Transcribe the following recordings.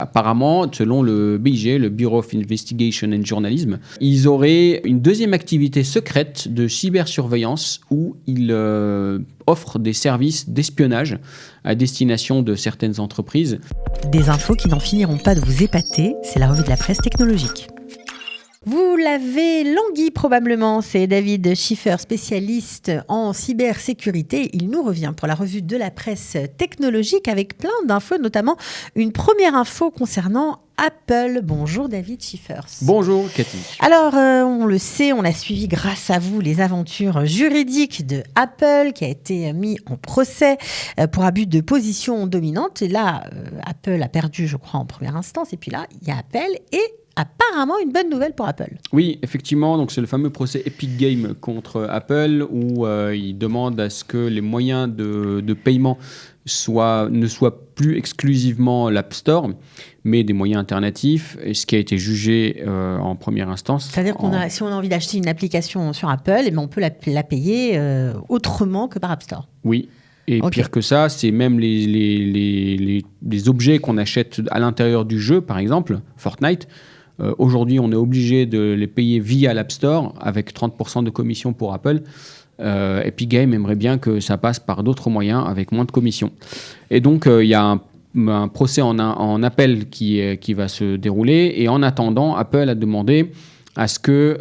Apparemment, selon le BIG, le Bureau of Investigation and Journalism, ils auraient une deuxième activité secrète de cybersurveillance où ils offrent des services d'espionnage à destination de certaines entreprises. Des infos qui n'en finiront pas de vous épater, c'est la revue de la presse technologique. Vous l'avez langui probablement, c'est David Schiffer, spécialiste en cybersécurité. Il nous revient pour la revue de la presse technologique avec plein d'infos, notamment une première info concernant Apple. Bonjour David Schiffer. Bonjour Cathy. Alors, on le sait, on a suivi grâce à vous les aventures juridiques de Apple qui a été mis en procès pour abus de position dominante. Et là, Apple a perdu, je crois, en première instance. Et puis là, il y a Apple et apparemment une bonne nouvelle pour Apple. Oui, effectivement, donc c'est le fameux procès Epic Games contre Apple où il demande à ce que les moyens de paiement ne soient plus exclusivement l'App Store, mais des moyens alternatifs, ce qui a été jugé en première instance. C'est-à-dire si on a envie d'acheter une application sur Apple, eh bien on peut la payer autrement que par App Store. Oui. Et pire que ça, c'est même les objets qu'on achète à l'intérieur du jeu, par exemple, Fortnite. Aujourd'hui, on est obligé de les payer via l'App Store avec 30% de commission pour Apple. Epic Games aimerait bien que ça passe par d'autres moyens avec moins de commission. Et donc, il y a un procès en appel qui va se dérouler. Et en attendant, Apple a demandé à ce que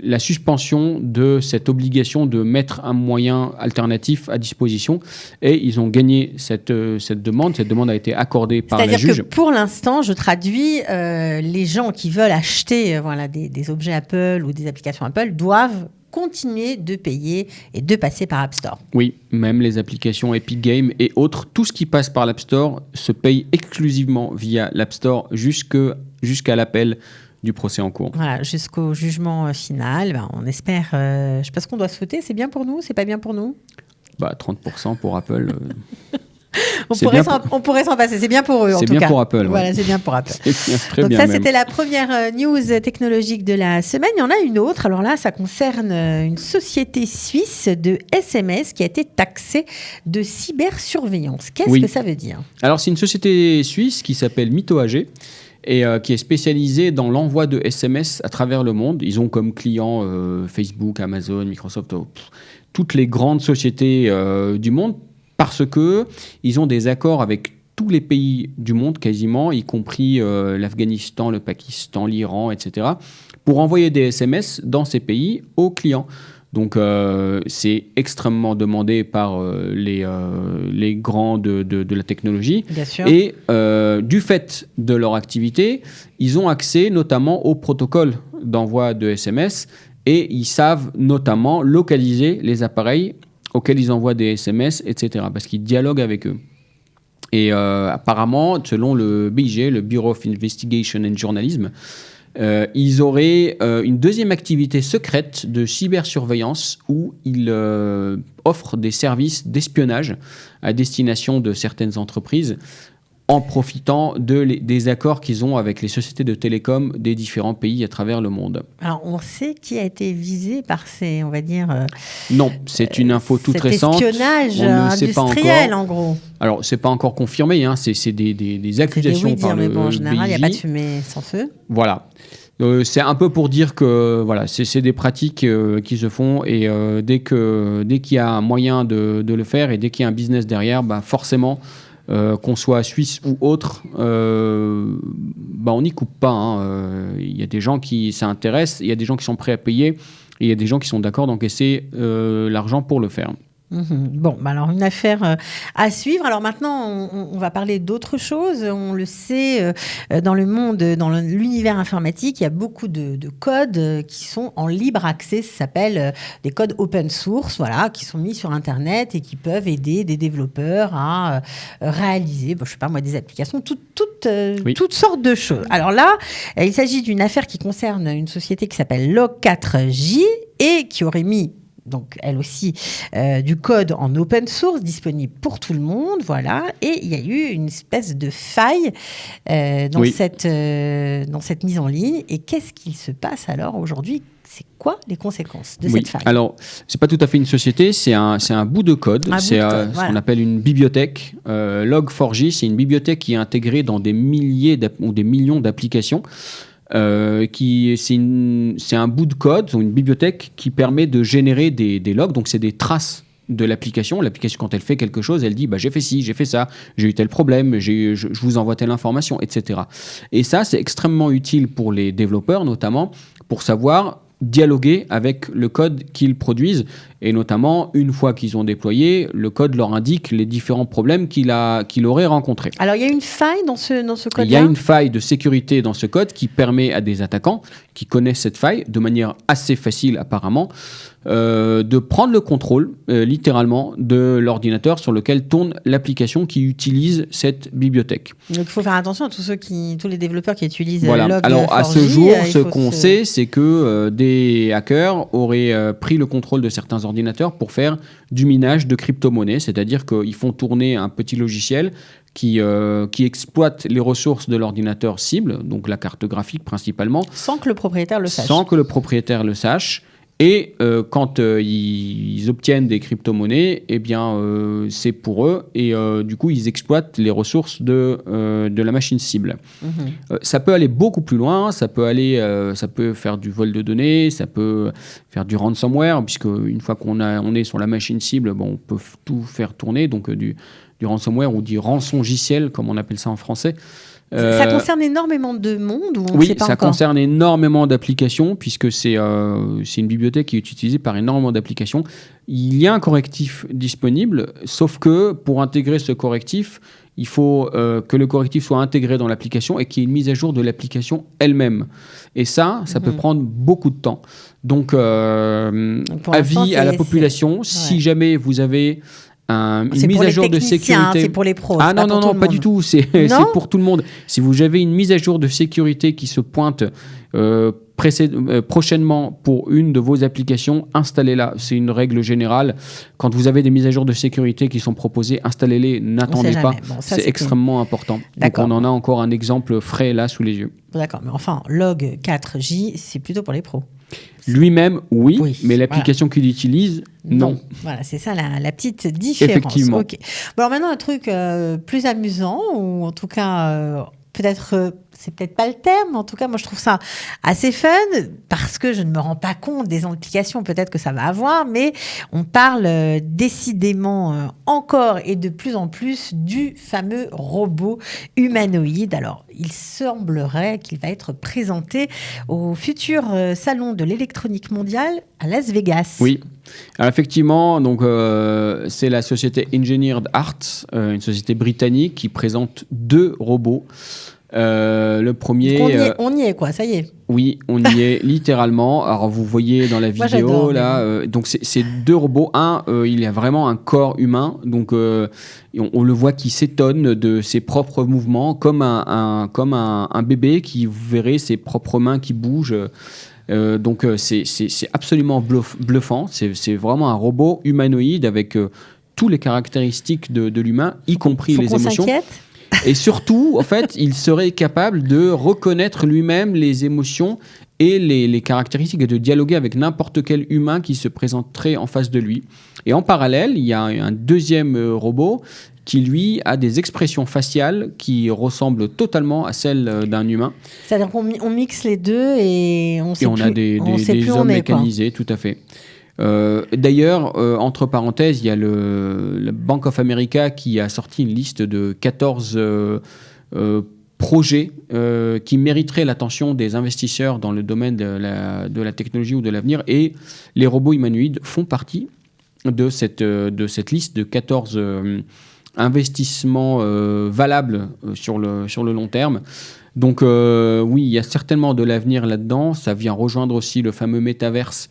la suspension de cette obligation de mettre un moyen alternatif à disposition. Et ils ont gagné cette demande. Cette demande a été accordée par la juge. C'est-à-dire que pour l'instant, je traduis, les gens qui veulent acheter des objets Apple ou des applications Apple doivent continuer de payer et de passer par App Store. Oui, même les applications Epic Games et autres, tout ce qui passe par l'App Store se paye exclusivement via l'App Store jusqu'à l'appel du procès en cours. Voilà, jusqu'au jugement final. On espère, je ne sais pas ce qu'on doit souhaiter, c'est bien pour nous, c'est pas bien pour nous 30% pour Apple. On pourrait s'en passer, c'est bien pour eux en tout cas. C'est bien pour Apple. Voilà, ouais. c'est bien pour Apple. Très Donc bien ça, même. c'était la première news technologique de la semaine. Il y en a une autre. Alors là, ça concerne une société suisse de SMS qui a été taxée de cybersurveillance. Qu'est-ce que ça veut dire ? Alors, c'est une société suisse qui s'appelle MitoAG et qui est spécialisée dans l'envoi de SMS à travers le monde. Ils ont comme clients Facebook, Amazon, Microsoft, toutes les grandes sociétés du monde, parce qu'ils ont des accords avec tous les pays du monde quasiment, y compris l'Afghanistan, le Pakistan, l'Iran, etc., pour envoyer des SMS dans ces pays aux clients. Donc, c'est extrêmement demandé par les grands de la technologie. Bien sûr. Et du fait de leur activité, ils ont accès notamment au protocole d'envoi de SMS et ils savent notamment localiser les appareils auxquels ils envoient des SMS, etc. parce qu'ils dialoguent avec eux. Et apparemment, selon le BIG, le Bureau of Investigation and Journalism, ils auraient une deuxième activité secrète de cybersurveillance où ils offrent des services d'espionnage à destination de certaines entreprises en profitant des accords qu'ils ont avec les sociétés de télécom des différents pays à travers le monde. Alors, on sait qui a été visé par ces, on va dire... non, c'est une info toute récente. Cet espionnage industriel, en gros. Alors, c'est pas encore confirmé, hein, c'est des accusations c'est par le mais bon, en général, il n'y a BIJ. pas de fumée sans feu. Voilà. C'est un peu pour dire que voilà, c'est des pratiques qui se font et dès qu'il y a un moyen de le faire et dès qu'il y a un business derrière, forcément... qu'on soit suisse ou autre, on n'y coupe pas. Il y a des gens qui s'intéressent, il y a des gens qui sont prêts à payer, et il y a des gens qui sont d'accord d'encaisser l'argent pour le faire. Bon, alors une affaire à suivre. Alors maintenant, on va parler d'autre chose. On le sait, dans le monde, dans l'univers informatique, il y a beaucoup de codes qui sont en libre accès. Ça s'appelle des codes open source, voilà, qui sont mis sur Internet et qui peuvent aider des développeurs à réaliser, je sais pas moi, des applications, toutes sortes de choses. Alors là, il s'agit d'une affaire qui concerne une société qui s'appelle Log4j et qui aurait mis donc elle aussi, du code en open source disponible pour tout le monde, voilà. Et il y a eu une espèce de faille dans cette mise en ligne. Et qu'est-ce qu'il se passe alors aujourd'hui ? C'est quoi les conséquences de Oui. cette faille? Alors, c'est pas tout à fait une société, c'est un bout de code. C'est ce qu'on appelle une bibliothèque. Log4j, c'est une bibliothèque qui est intégrée dans des milliers ou des millions d'applications. C'est un bout de code, une bibliothèque qui permet de générer des logs. Donc, c'est des traces de l'application. L'application, quand elle fait quelque chose, elle dit j'ai fait ci, j'ai fait ça, j'ai eu tel problème, je vous envoie telle information, etc. Et ça, c'est extrêmement utile pour les développeurs, notamment pour savoir dialoguer avec le code qu'ils produisent. Et notamment, une fois qu'ils ont déployé, le code leur indique les différents problèmes qu'il aurait rencontrés. Alors, il y a une faille dans ce code-là? Il y a une faille de sécurité dans ce code qui permet à des attaquants qui connaissent cette faille, de manière assez facile apparemment, de prendre le contrôle, littéralement, de l'ordinateur sur lequel tourne l'application qui utilise cette bibliothèque. Donc, il faut faire attention à tous les développeurs qui utilisent voilà. Log4j. Alors, à ce jour, ce qu'on sait, c'est que des hackers auraient pris le contrôle de certains ordinateurs pour faire du minage de crypto-monnaies, c'est-à-dire qu'ils font tourner un petit logiciel qui exploite les ressources de l'ordinateur cible, donc la carte graphique principalement. Sans que le propriétaire le sache. Sans que le propriétaire le sache. Et quand ils obtiennent des crypto-monnaies, eh bien, c'est pour eux. Et du coup, ils exploitent les ressources de la machine cible. Ça peut aller beaucoup plus loin. Ça peut faire du vol de données. Ça peut faire du ransomware, puisque une fois qu'on est sur la machine cible, on peut tout faire tourner. Donc, du ransomware ou du rançongiciel, comme on appelle ça en français. Ça concerne énormément de monde ou on oui, sait pas ça encore concerne énormément d'applications puisque c'est une bibliothèque qui est utilisée par énormément d'applications. Il y a un correctif disponible, sauf que pour intégrer ce correctif, il faut que le correctif soit intégré dans l'application et qu'il y ait une mise à jour de l'application elle-même. Et ça peut prendre beaucoup de temps. Donc, avis à la population, si jamais vous avez une mise à jour de sécurité. C'est pour les pros. Ah non, pas du tout. C'est pour tout le monde. Si vous avez une mise à jour de sécurité qui se pointe prochainement pour une de vos applications, installez-la. C'est une règle générale. Quand vous avez des mises à jour de sécurité qui sont proposées, installez-les. N'attendez pas. Bon, c'est extrêmement important. Donc on en a encore un exemple frais là sous les yeux. D'accord, mais enfin, Log4j, c'est plutôt pour les pros. Lui-même, oui, mais l'application qu'il utilise, non. Voilà, c'est ça la petite différence. Effectivement. Okay. Bon, alors maintenant, un truc plus amusant, ou en tout cas, peut-être, c'est peut-être pas le terme, en tout cas, moi, je trouve ça assez fun, parce que je ne me rends pas compte des implications peut-être que ça va avoir, mais on parle décidément encore et de plus en plus du fameux robot humanoïde. Alors, il semblerait qu'il va être présenté au futur salon de l'électronique mondiale à Las Vegas. Oui. Alors effectivement, donc, c'est la société Engineered Arts, une société britannique qui présente 2 robots. Le premier... On y est, quoi, ça y est. Oui, on y est littéralement. Alors vous voyez dans la vidéo, là, donc c'est 2 robots. Il y a vraiment un corps humain, donc on le voit qui s'étonne de ses propres mouvements, comme un bébé qui, vous verrez, ses propres mains qui bougent. Donc c'est absolument bluffant. C'est vraiment un robot humanoïde avec toutes les caractéristiques de l'humain, y compris les émotions. Et surtout, en fait, il serait capable de reconnaître lui-même les émotions et les caractéristiques et de dialoguer avec n'importe quel humain qui se présenterait en face de lui. Et en parallèle, il y a un deuxième robot qui, lui, a des expressions faciales qui ressemblent totalement à celles d'un humain. C'est-à-dire qu'on mixe les deux et on sait plus, a des hommes mécanisés, tout à fait. D'ailleurs, entre parenthèses, il y a le Bank of America qui a sorti une liste de 14 projets qui mériteraient l'attention des investisseurs dans le domaine de la technologie ou de l'avenir, et les robots humanoïdes font partie de cette liste de 14 investissements valables sur le long terme. Donc oui, il y a certainement de l'avenir là-dedans. Ça vient rejoindre aussi le fameux métaverse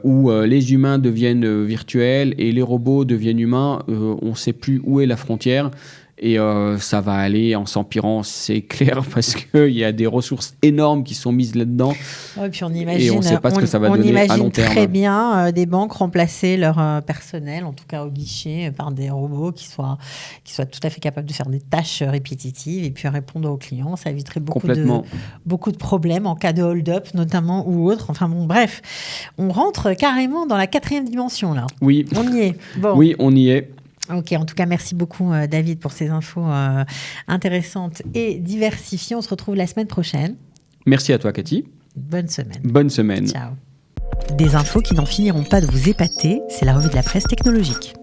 où les humains deviennent virtuels et les robots deviennent humains. On ne sait plus où est la frontière. Et ça va aller en s'empirant, c'est clair, parce qu'il y a des ressources énormes qui sont mises là-dedans. Ouais, puis on imagine, et on ne sait pas ce que ça va donner à long terme. On imagine très bien des banques remplacer leur personnel, en tout cas au guichet, par des robots qui soient tout à fait capables de faire des tâches répétitives et puis répondre aux clients. Ça éviterait beaucoup de problèmes en cas de hold-up, notamment, ou autre. Enfin bon, bref, on rentre carrément dans la 4e dimension, là. Oui. On y est. Bon. Oui, on y est. Ok, en tout cas, merci beaucoup David pour ces infos intéressantes et diversifiées. On se retrouve la semaine prochaine. Merci à toi, Cathy. Bonne semaine. Bonne semaine. Ciao. Des infos qui n'en finiront pas de vous épater, c'est la revue de la presse technologique.